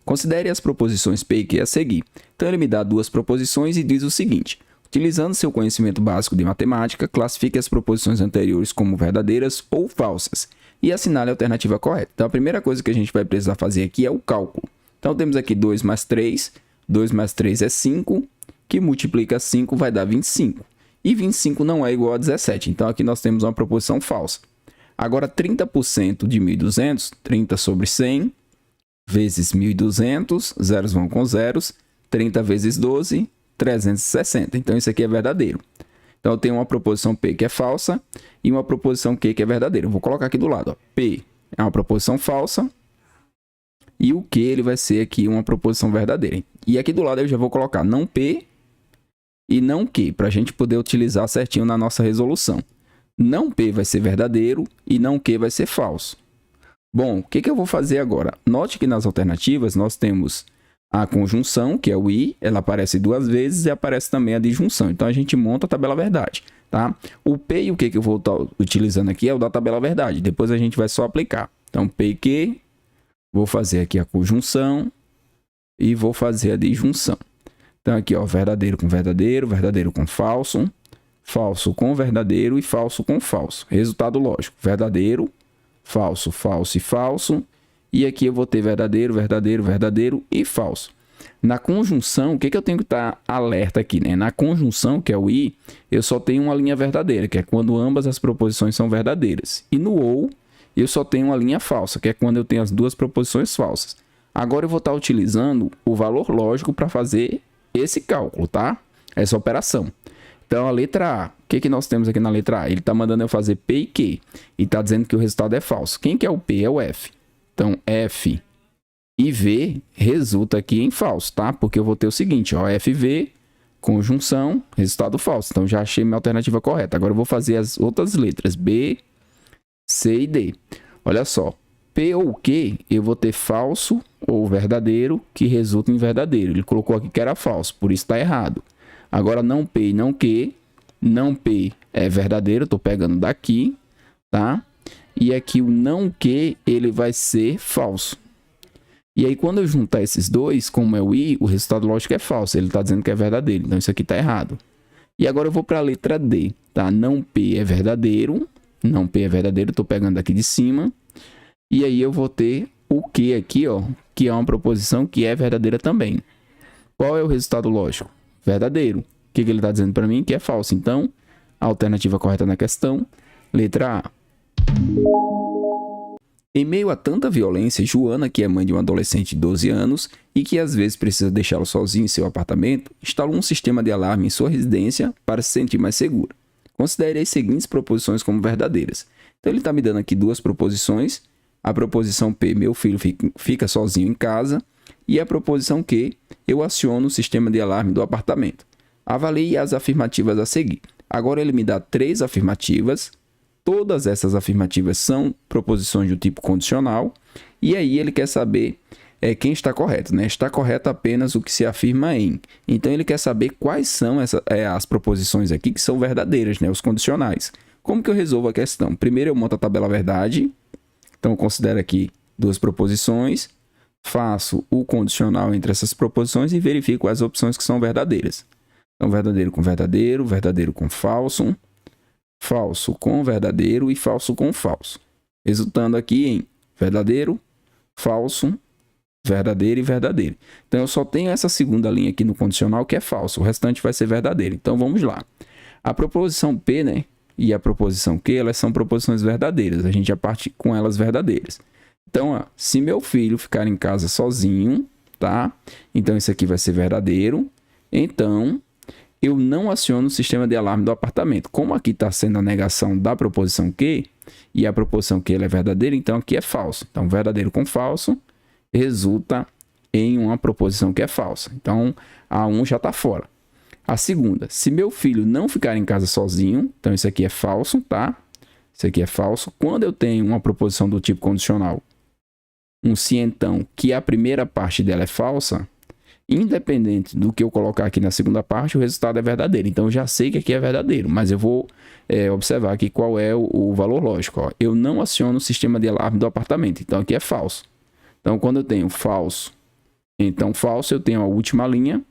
Considere as proposições P e Q a seguir. Então ele me dá duas proposições e diz o seguinte: utilizando seu conhecimento básico de matemática, classifique as proposições anteriores como verdadeiras ou falsas e assinale a alternativa correta. Então a primeira coisa que a gente vai precisar fazer aqui é o cálculo. Então temos aqui 2 mais 3, 2 mais 3 é 5, que multiplica 5 vai dar 25. E 25 não é igual a 17, então aqui nós temos uma proposição falsa. Agora 30% de 1.200, 30 sobre 100, vezes 1.200, zeros vão com zeros, 30 vezes 12, 360. Então isso aqui é verdadeiro. Então eu tenho uma proposição P que é falsa e uma proposição Q que é verdadeira. Eu vou colocar aqui do lado, ó. P é uma proposição falsa e o Q ele vai ser aqui uma proposição verdadeira. E aqui do lado eu já vou colocar não P e não Q, para a gente poder utilizar certinho na nossa resolução. Não P vai ser verdadeiro e não Q vai ser falso. Bom, o que eu vou fazer agora? Note que nas alternativas nós temos a conjunção, que é o I, ela aparece duas vezes e aparece também a disjunção. Então a gente monta a tabela verdade, tá? O P e o Q que eu vou estar utilizando aqui é o da tabela verdade. Depois a gente vai só aplicar. Então P e Q, vou fazer aqui a conjunção e vou fazer a disjunção. Então aqui, ó, verdadeiro com verdadeiro, verdadeiro com falso, falso com verdadeiro e falso com falso. Resultado lógico, verdadeiro, falso, falso e falso. E aqui eu vou ter verdadeiro, verdadeiro, verdadeiro e falso. Na conjunção, o que eu tenho que estar alerta aqui, né? Na conjunção, que é o I, eu só tenho uma linha verdadeira, que é quando ambas as proposições são verdadeiras. E no OU, eu só tenho uma linha falsa, que é quando eu tenho as duas proposições falsas. Agora eu vou estar utilizando o valor lógico para fazer esse cálculo, tá? Essa operação. Então, a letra A, o que nós temos aqui na letra A? Ele está mandando eu fazer P e Q e está dizendo que o resultado é falso. Quem que é o P? É o F. Então, F e V resulta aqui em falso, tá? Porque eu vou ter o seguinte, ó, FV, conjunção, resultado falso. Então, já achei minha alternativa correta. Agora, eu vou fazer as outras letras, B, C e D. Olha só, P ou Q, eu vou ter falso ou verdadeiro, que resulta em verdadeiro. Ele colocou aqui que era falso, por isso está errado. Agora, não P e não Q. Não P é verdadeiro, estou pegando daqui, tá? E aqui o não Q, ele vai ser falso. E aí, quando eu juntar esses dois, como é o I, o resultado lógico é falso. Ele está dizendo que é verdadeiro, então isso aqui está errado. E agora eu vou para a letra D, tá? Não P é verdadeiro. Não P é verdadeiro, estou pegando aqui de cima. E aí eu vou ter o Q aqui, ó, que é uma proposição que é verdadeira também. Qual é o resultado lógico? Verdadeiro. O que ele está dizendo para mim? Que é falso. Então, a alternativa correta na questão, letra A. Em meio a tanta violência, Joana, que é mãe de um adolescente de 12 anos e que às vezes precisa deixá-lo sozinho em seu apartamento, instalou um sistema de alarme em sua residência para se sentir mais segura. Considere as seguintes proposições como verdadeiras. Então ele está me dando aqui duas proposições. A proposição P, meu filho fica sozinho em casa. E a proposição Q, eu aciono o sistema de alarme do apartamento. Avalie as afirmativas a seguir. Agora ele me dá três afirmativas. Todas essas afirmativas são proposições do tipo condicional. E aí ele quer saber quem está correto, né? Está correto apenas o que se afirma em. Então ele quer saber quais são as proposições aqui que são verdadeiras, né? Os condicionais. Como que eu resolvo a questão? Primeiro eu monto a tabela verdade. Então eu considero aqui duas proposições. Faço o condicional entre essas proposições e verifico as opções que são verdadeiras. Então, verdadeiro com verdadeiro, verdadeiro com falso, falso com verdadeiro e falso com falso. Resultando aqui em verdadeiro, falso, verdadeiro e verdadeiro. Então, eu só tenho essa segunda linha aqui no condicional que é falso. O restante vai ser verdadeiro. Então, vamos lá. A proposição P, né, e a proposição Q, elas são proposições verdadeiras. A gente já parte com elas verdadeiras. Então, ó, se meu filho ficar em casa sozinho, tá? Então, isso aqui vai ser verdadeiro. Então, eu não aciono o sistema de alarme do apartamento. Como aqui está sendo a negação da proposição Q, e a proposição Q ela é verdadeira, então aqui é falso. Então, verdadeiro com falso resulta em uma proposição que é falsa. Então, a 1 já está fora. A segunda, se meu filho não ficar em casa sozinho, então isso aqui é falso, tá? Isso aqui é falso. Quando eu tenho uma proposição do tipo condicional, um se então, que a primeira parte dela é falsa, independente do que eu colocar aqui na segunda parte, o resultado é verdadeiro. Então, eu já sei que aqui é verdadeiro, mas eu vou observar aqui qual é o valor lógico. Ó. Eu não aciono o sistema de alarme do apartamento, então aqui é falso. Então, quando eu tenho falso Então, falso, eu tenho a última linha.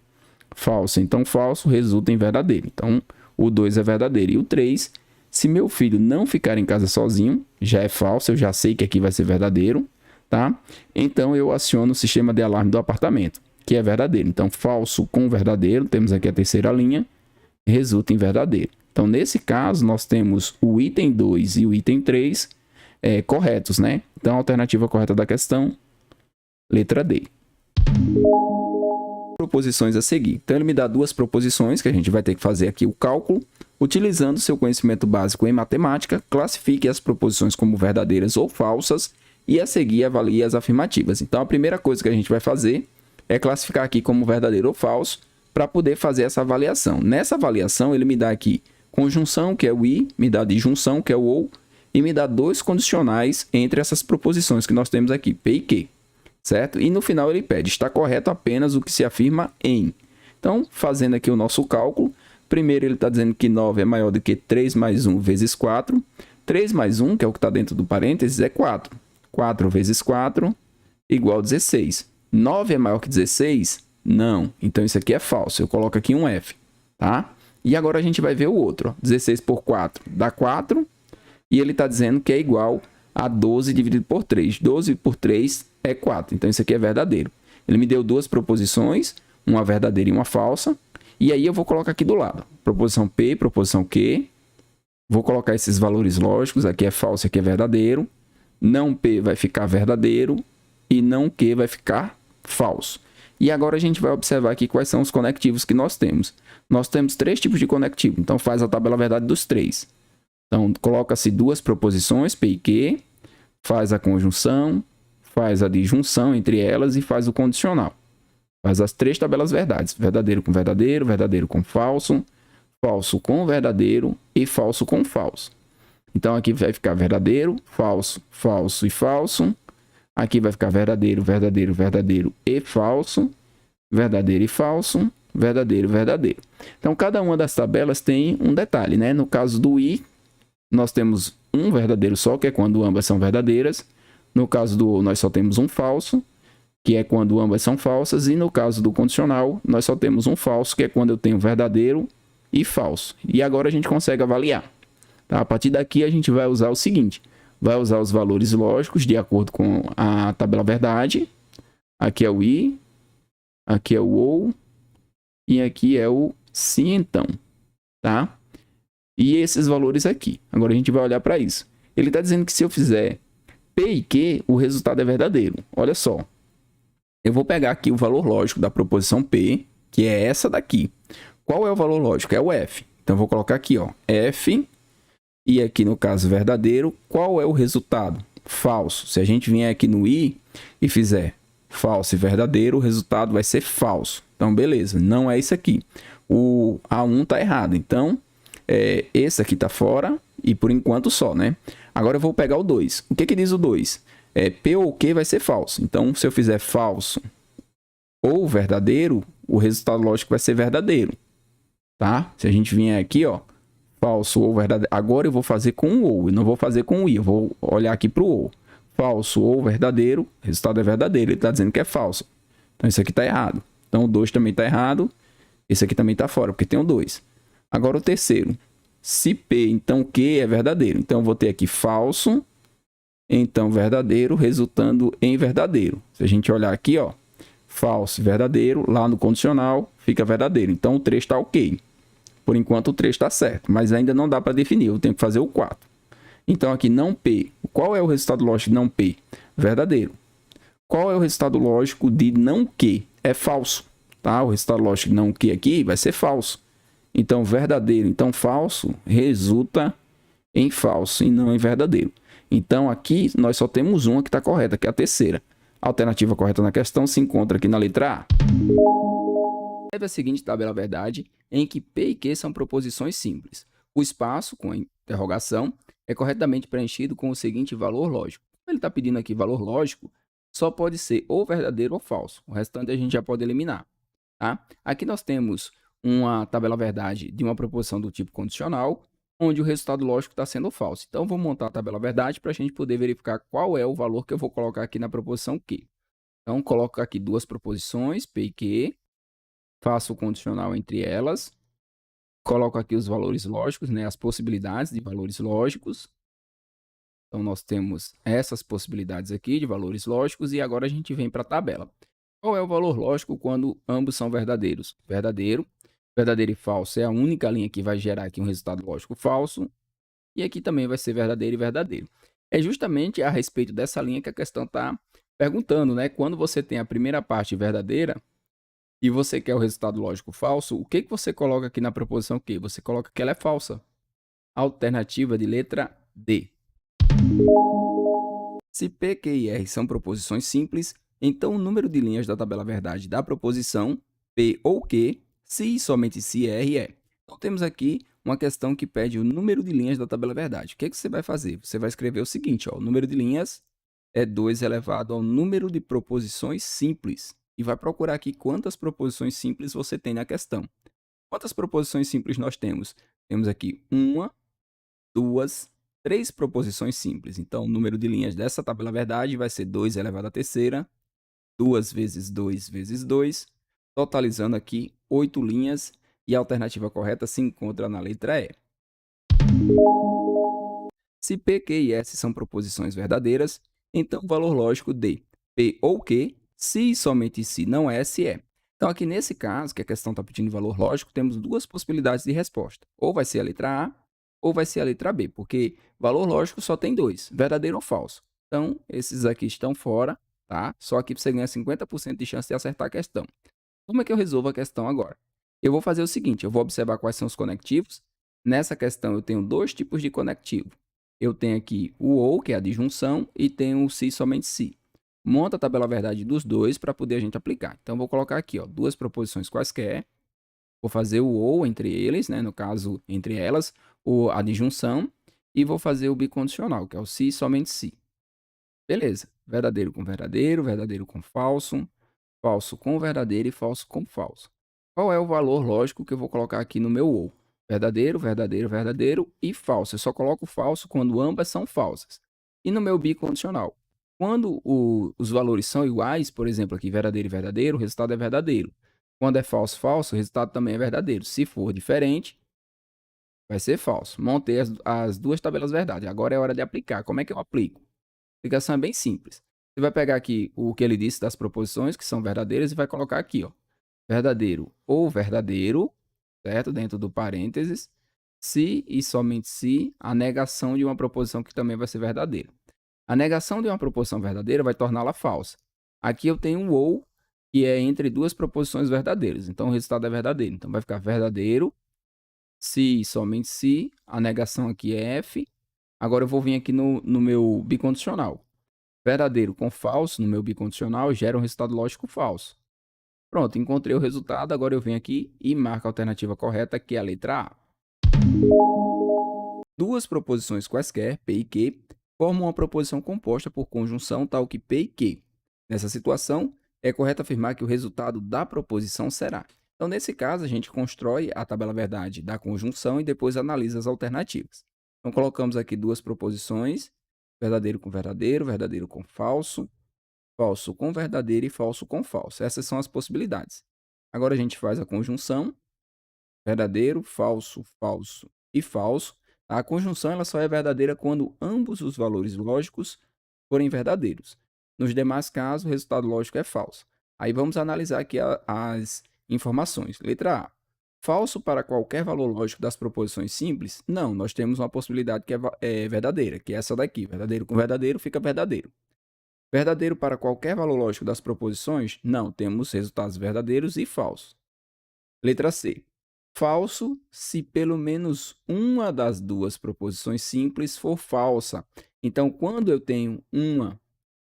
Falso, então falso, resulta em verdadeiro. Então, o 2 é verdadeiro. E o 3, se meu filho não ficar em casa sozinho, já é falso, eu já sei que aqui vai ser verdadeiro, tá? Então, eu aciono o sistema de alarme do apartamento, que é verdadeiro. Então, falso com verdadeiro, temos aqui a terceira linha, resulta em verdadeiro. Então, nesse caso, nós temos o item 2 e o item 3 corretos, né? Então, a alternativa correta da questão, letra D. Proposições a seguir. Então, ele me dá duas proposições, que a gente vai ter que fazer aqui o cálculo. Utilizando seu conhecimento básico em matemática, classifique as proposições como verdadeiras ou falsas e a seguir avalie as afirmativas. Então, a primeira coisa que a gente vai fazer é classificar aqui como verdadeiro ou falso para poder fazer essa avaliação. Nessa avaliação, ele me dá aqui conjunção, que é o e, me dá disjunção, que é o ou, e me dá dois condicionais entre essas proposições que nós temos aqui, P e Q. Certo? E no final ele pede, está correto apenas o que se afirma em. Então, fazendo aqui o nosso cálculo, primeiro ele está dizendo que 9 é maior do que 3 mais 1 vezes 4. 3 mais 1, que é o que está dentro do parênteses, é 4. 4 vezes 4 igual a 16. 9 é maior que 16? Não. Então, isso aqui é falso. Eu coloco aqui um F. Tá? E agora a gente vai ver o outro. Ó. 16 por 4 dá 4. E ele está dizendo que é igual a 12 dividido por 3. 12 por 3 é 4. Então, isso aqui é verdadeiro. Ele me deu duas proposições, uma verdadeira e uma falsa. E aí eu vou colocar aqui do lado. Proposição P, proposição Q. Vou colocar esses valores lógicos. Aqui é falso, aqui é verdadeiro. Não P vai ficar verdadeiro. E não Q vai ficar falso. E agora a gente vai observar aqui quais são os conectivos que nós temos. Nós temos três tipos de conectivo. Então, faz a tabela verdade dos três. Então, coloca-se duas proposições, P e Q. Faz a conjunção. Faz a disjunção entre elas e faz o condicional. Faz as três tabelas verdades. Verdadeiro com verdadeiro, verdadeiro com falso, falso com verdadeiro e falso com falso. Então, aqui vai ficar verdadeiro, falso, falso e falso. Aqui vai ficar verdadeiro, verdadeiro, verdadeiro e falso. Verdadeiro e falso, verdadeiro, verdadeiro. Então, cada uma das tabelas tem um detalhe, né? No caso do I, nós temos um verdadeiro só, que é quando ambas são verdadeiras. No caso do nós só temos um falso, que é quando ambas são falsas. E no caso do condicional, nós só temos um falso, que é quando eu tenho verdadeiro e falso. E agora a gente consegue avaliar. Tá? A partir daqui, a gente vai usar o seguinte. Vai usar os valores lógicos de acordo com a tabela verdade. Aqui é o i, aqui é o ou, e aqui é o se então. Tá? E esses valores aqui. Agora a gente vai olhar para isso. Ele está dizendo que se eu fizer P e Q, o resultado é verdadeiro. Olha só. Eu vou pegar aqui o valor lógico da proposição P, que é essa daqui. Qual é o valor lógico? É o F. Então, eu vou colocar aqui, ó, F. E aqui, no caso, verdadeiro. Qual é o resultado? Falso. Se a gente vier aqui no I e fizer falso e verdadeiro, o resultado vai ser falso. Então, beleza. Não é isso aqui. O A1 está errado. Então, esse aqui está fora. E por enquanto só, né? Agora eu vou pegar o 2. O que diz o 2? P ou Q vai ser falso. Então, se eu fizer falso ou verdadeiro, o resultado lógico vai ser verdadeiro. Tá? Se a gente vier aqui, ó, falso ou verdadeiro. Agora eu vou fazer com o ou, eu não vou fazer com o i. Eu vou olhar aqui para o ou. Falso ou verdadeiro, o resultado é verdadeiro. Ele está dizendo que é falso. Então, isso aqui está errado. Então, o 2 também está errado. Esse aqui também está fora, porque tem o 2. Agora, o terceiro. Se P, então Q é verdadeiro. Então, eu vou ter aqui falso, então verdadeiro, resultando em verdadeiro. Se a gente olhar aqui, ó, falso e verdadeiro, lá no condicional fica verdadeiro. Então, o 3 está ok. Por enquanto, o 3 está certo, mas ainda não dá para definir. Eu tenho que fazer o 4. Então, aqui, não P. Qual é o resultado lógico de não P? Verdadeiro. Qual é o resultado lógico de não Q? É falso. Tá? O resultado lógico de não Q aqui vai ser falso. Então, verdadeiro, então falso, resulta em falso e não em verdadeiro. Então, aqui nós só temos uma que está correta, que é a terceira. A alternativa correta na questão se encontra aqui na letra A. Observe a seguinte tabela verdade, em que P e Q são proposições simples. O espaço, com a interrogação, é corretamente preenchido com o seguinte valor lógico. Como ele está pedindo aqui valor lógico, só pode ser ou verdadeiro ou falso. O restante a gente já pode eliminar. Tá? Aqui nós temos uma tabela verdade de uma proposição do tipo condicional, onde o resultado lógico está sendo falso. Então, vou montar a tabela verdade para a gente poder verificar qual é o valor que eu vou colocar aqui na proposição Q. Então, coloco aqui duas proposições, P e Q, faço o condicional entre elas, coloco aqui os valores lógicos, né, as possibilidades de valores lógicos. Então, nós temos essas possibilidades aqui de valores lógicos e agora a gente vem para a tabela. Qual é o valor lógico quando ambos são verdadeiros? Verdadeiro. Verdadeiro e falso é a única linha que vai gerar aqui um resultado lógico falso. E aqui também vai ser verdadeiro e verdadeiro. É justamente a respeito dessa linha que a questão está perguntando, né? Quando você tem a primeira parte verdadeira e você quer o resultado lógico falso, o que você coloca aqui na proposição Q? Você coloca que ela é falsa. Alternativa de letra D. Se P, Q e R são proposições simples, então o número de linhas da tabela verdade da proposição P ou Q, se e somente se R é. Então temos aqui uma questão que pede o número de linhas da tabela verdade. O que você vai fazer? Você vai escrever o seguinte, ó, o número de linhas é 2 elevado ao número de proposições simples. E vai procurar aqui quantas proposições simples você tem na questão. Quantas proposições simples nós temos? Temos aqui uma, duas, três proposições simples. Então, o número de linhas dessa tabela verdade vai ser 2 elevado à terceira, 2 vezes 2 vezes 2, totalizando aqui 8 linhas, e a alternativa correta se encontra na letra E. Se P, Q e S são proposições verdadeiras, então o valor lógico de P ou Q, se e somente se não S é. Então, aqui nesse caso, que a questão está pedindo valor lógico, temos duas possibilidades de resposta. Ou vai ser a letra A, ou vai ser a letra B, porque valor lógico só tem dois, verdadeiro ou falso. Então, esses aqui estão fora, tá? Só aqui você ganha 50% de chance de acertar a questão. Como é que eu resolvo a questão agora? Eu vou fazer o seguinte, eu vou observar quais são os conectivos. Nessa questão, eu tenho dois tipos de conectivo. Eu tenho aqui o ou, que é a disjunção, e tenho o se somente se. Monta a tabela verdade dos dois para poder a gente aplicar. Então, vou colocar aqui, ó, duas proposições quaisquer. Vou fazer o ou entre eles, né, no caso, entre elas, a disjunção, e vou fazer o bicondicional, que é o se somente se. Beleza. Verdadeiro com falso, falso com verdadeiro e falso com falso. Qual é o valor lógico que eu vou colocar aqui no meu ou? Verdadeiro, verdadeiro, verdadeiro e falso. Eu só coloco falso quando ambas são falsas. E no meu bicondicional? Quando os valores são iguais, por exemplo, aqui verdadeiro e verdadeiro, o resultado é verdadeiro. Quando é falso, falso, o resultado também é verdadeiro. Se for diferente, vai ser falso. Montei as duas tabelas verdade. Agora é hora de aplicar. Como é que eu aplico? A aplicação é bem simples. Você vai pegar aqui o que ele disse das proposições, que são verdadeiras, e vai colocar aqui, ó, verdadeiro ou verdadeiro, certo? Dentro do parênteses, se e somente se a negação de uma proposição que também vai ser verdadeira. A negação de uma proposição verdadeira vai torná-la falsa. Aqui eu tenho um ou, que é entre duas proposições verdadeiras. Então, o resultado é verdadeiro. Então, vai ficar verdadeiro, se e somente se, a negação aqui é F. Agora, eu vou vir aqui no meu bicondicional. Verdadeiro com falso, no meu bicondicional, gera um resultado lógico falso. Pronto, encontrei o resultado, agora eu venho aqui e marco a alternativa correta, que é a letra A. Duas proposições quaisquer, P e Q, formam uma proposição composta por conjunção tal que P e Q. Nessa situação, é correto afirmar que o resultado da proposição será. Então, nesse caso, a gente constrói a tabela verdade da conjunção e depois analisa as alternativas. Então, colocamos aqui duas proposições, verdadeiro com falso, falso com verdadeiro e falso com falso. Essas são as possibilidades. Agora a gente faz a conjunção, verdadeiro, falso, falso e falso. A conjunção ela só é verdadeira quando ambos os valores lógicos forem verdadeiros. Nos demais casos, o resultado lógico é falso. Aí vamos analisar aqui as informações. Letra A. Falso para qualquer valor lógico das proposições simples? Não, nós temos uma possibilidade que é verdadeira, que é essa daqui. Verdadeiro com verdadeiro fica verdadeiro. Verdadeiro para qualquer valor lógico das proposições? Não, temos resultados verdadeiros e falsos. Letra C. Falso se pelo menos uma das duas proposições simples for falsa. Então, quando eu tenho uma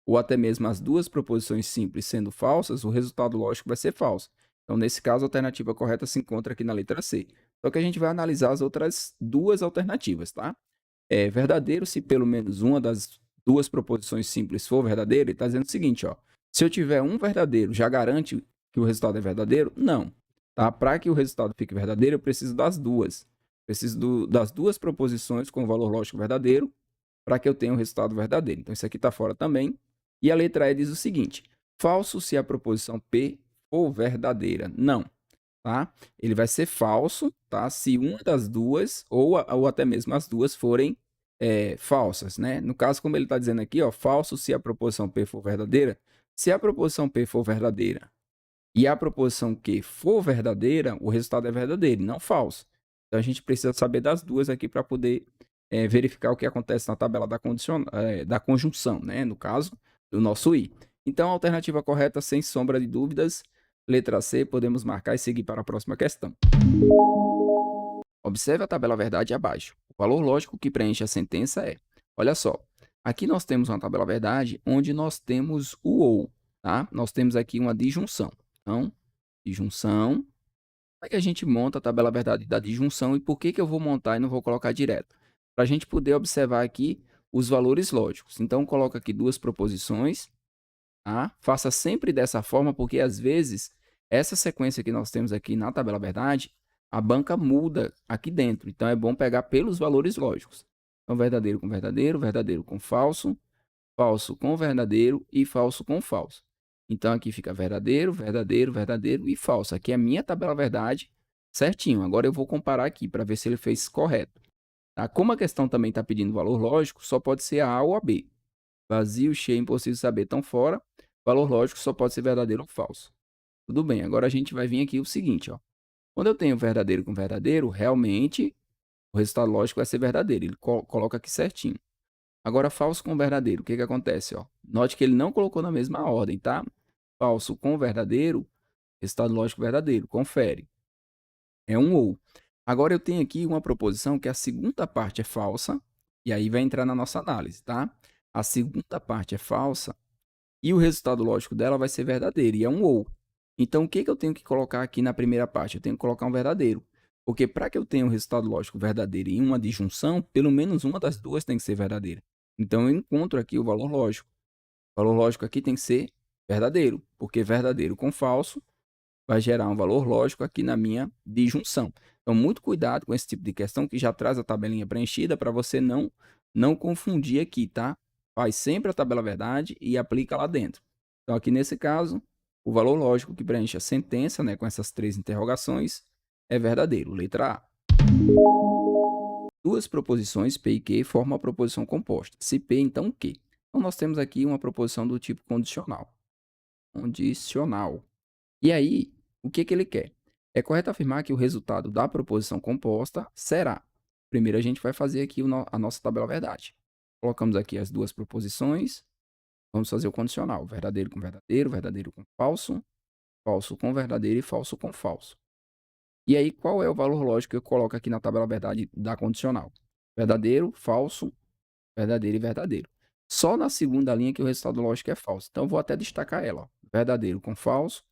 ou até mesmo as duas proposições simples sendo falsas, o resultado lógico vai ser falso. Então, nesse caso, a alternativa correta se encontra aqui na letra C. Só que a gente vai analisar as outras duas alternativas, tá? É verdadeiro se pelo menos uma das duas proposições simples for verdadeira. Ele está dizendo o seguinte, ó. Se eu tiver um verdadeiro, já garante que o resultado é verdadeiro? Não. Tá? Para que o resultado fique verdadeiro, eu preciso das duas. Preciso das duas proposições com valor lógico verdadeiro para que eu tenha um resultado verdadeiro. Então, isso aqui está fora também. E a letra E diz o seguinte: Falso se a proposição P for verdadeira. Não, tá? Ele vai ser falso, tá? Se uma das duas, ou até mesmo as duas, forem falsas, né? No caso, como ele está dizendo aqui, ó, falso se a proposição P for verdadeira. Se a proposição P for verdadeira e a proposição Q for verdadeira, o resultado é verdadeiro, e não falso. Então a gente precisa saber das duas aqui para poder verificar o que acontece na tabela da conjunção, né? No caso do nosso I. Então a alternativa correta, sem sombra de dúvidas, letra C, podemos marcar e seguir para a próxima questão. Observe a tabela verdade abaixo. O valor lógico que preenche a sentença é, olha só, aqui nós temos uma tabela verdade onde nós temos o ou, tá? Nós temos aqui uma disjunção. Então, disjunção. Como é que a gente monta a tabela verdade da disjunção e por que eu vou montar e não vou colocar direto? Para a gente poder observar aqui os valores lógicos. Então, coloca aqui duas proposições, tá? Faça sempre dessa forma, porque às vezes essa sequência que nós temos aqui na tabela verdade, a banca muda aqui dentro. Então, é bom pegar pelos valores lógicos. Então, verdadeiro com falso, falso com verdadeiro e falso com falso. Então, aqui fica verdadeiro, verdadeiro, verdadeiro e falso. Aqui é a minha tabela verdade certinho. Agora, eu vou comparar aqui para ver se ele fez correto. Tá? Como a questão também está pedindo valor lógico, só pode ser a A ou a B. Vazio, cheio, impossível saber, estão fora. Valor lógico só pode ser verdadeiro ou falso. Tudo bem, agora a gente vai vir aqui o seguinte, ó. Quando eu tenho verdadeiro com verdadeiro, realmente o resultado lógico vai ser verdadeiro. Ele coloca aqui certinho. Agora, falso com verdadeiro, o que acontece? Ó? Note que ele não colocou na mesma ordem, tá? Falso com verdadeiro, resultado lógico verdadeiro. Confere. É um ou. Agora, eu tenho aqui uma proposição que a segunda parte é falsa, e aí vai entrar na nossa análise, tá? A segunda parte é falsa, e o resultado lógico dela vai ser verdadeiro, e é um ou. Então, o que eu tenho que colocar aqui na primeira parte? Eu tenho que colocar um verdadeiro. Porque para que eu tenha um resultado lógico verdadeiro em uma disjunção, pelo menos uma das duas tem que ser verdadeira. Então, eu encontro aqui o valor lógico. O valor lógico aqui tem que ser verdadeiro, porque verdadeiro com falso vai gerar um valor lógico aqui na minha disjunção. Então, muito cuidado com esse tipo de questão que já traz a tabelinha preenchida para você não confundir aqui, tá? Faz sempre a tabela verdade e aplica lá dentro. Então, aqui nesse caso, o valor lógico que preenche a sentença, né, com essas três interrogações, é verdadeiro. Letra A. Duas proposições P e Q formam a proposição composta. Se P, então Q. Então, nós temos aqui uma proposição do tipo condicional. Condicional. E aí, o que ele quer? É correto afirmar que o resultado da proposição composta será. Primeiro, a gente vai fazer aqui a nossa tabela verdade. Colocamos aqui as duas proposições. Vamos fazer o condicional. Verdadeiro com falso, falso com verdadeiro e falso com falso. E aí, qual é o valor lógico que eu coloco aqui na tabela verdade da condicional? Verdadeiro, falso, verdadeiro e verdadeiro. Só na segunda linha que o resultado lógico é falso. Então, eu vou até destacar ela. Ó. Verdadeiro com falso,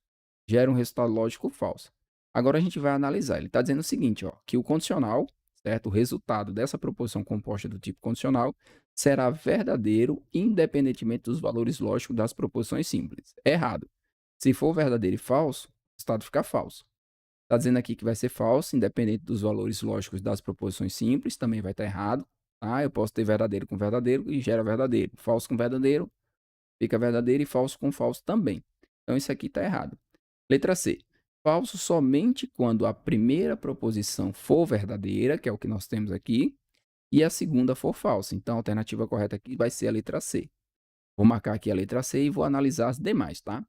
gera um resultado lógico falso. Agora, a gente vai analisar. Ele está dizendo o seguinte, ó, que o condicional, certo? O resultado dessa proposição composta do tipo condicional será verdadeiro independentemente dos valores lógicos das proposições simples. Errado. Se for verdadeiro e falso, o resultado fica falso. Está dizendo aqui que vai ser falso, independente dos valores lógicos das proposições simples, também vai estar errado. Tá? Eu posso ter verdadeiro com verdadeiro e gera verdadeiro. Falso com verdadeiro, fica verdadeiro e falso com falso também. Então, isso aqui está errado. Letra C. Falso somente quando a primeira proposição for verdadeira, que é o que nós temos aqui, e a segunda for falsa. Então, a alternativa correta aqui vai ser a letra C. Vou marcar aqui a letra C e vou analisar as demais, tá?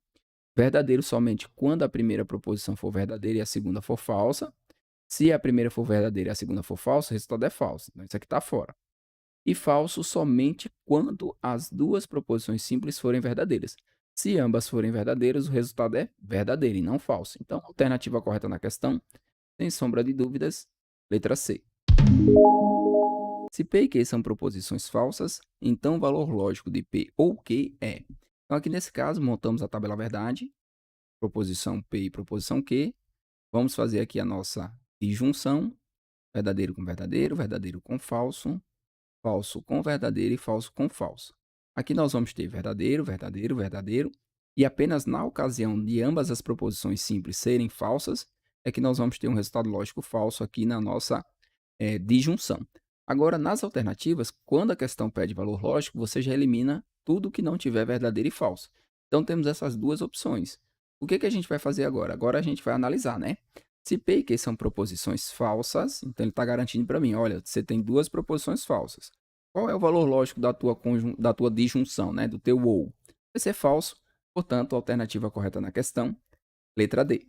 Verdadeiro somente quando a primeira proposição for verdadeira e a segunda for falsa. Se a primeira for verdadeira e a segunda for falsa, o resultado é falso. Então, isso aqui está fora. E falso somente quando as duas proposições simples forem verdadeiras. Se ambas forem verdadeiras, o resultado é verdadeiro e não falso. Então, a alternativa correta na questão, sem sombra de dúvidas, letra C. Se P e Q são proposições falsas, então o valor lógico de P ou Q é. Então, aqui nesse caso, montamos a tabela verdade, proposição P e proposição Q. Vamos fazer aqui a nossa disjunção, verdadeiro com falso, falso com verdadeiro e falso com falso. Aqui nós vamos ter verdadeiro, verdadeiro, verdadeiro, e apenas na ocasião de ambas as proposições simples serem falsas, é que nós vamos ter um resultado lógico falso aqui na nossa disjunção. Agora, nas alternativas, quando a questão pede valor lógico, você já elimina tudo que não tiver verdadeiro e falso. Então temos essas duas opções. O que a gente vai fazer agora? Agora a gente vai analisar, né? Se P e Q são proposições falsas, então ele está garantindo para mim, olha, você tem duas proposições falsas. Qual é o valor lógico da tua disjunção, né? Do teu ou? Vai ser falso, portanto, a alternativa correta na questão, letra D.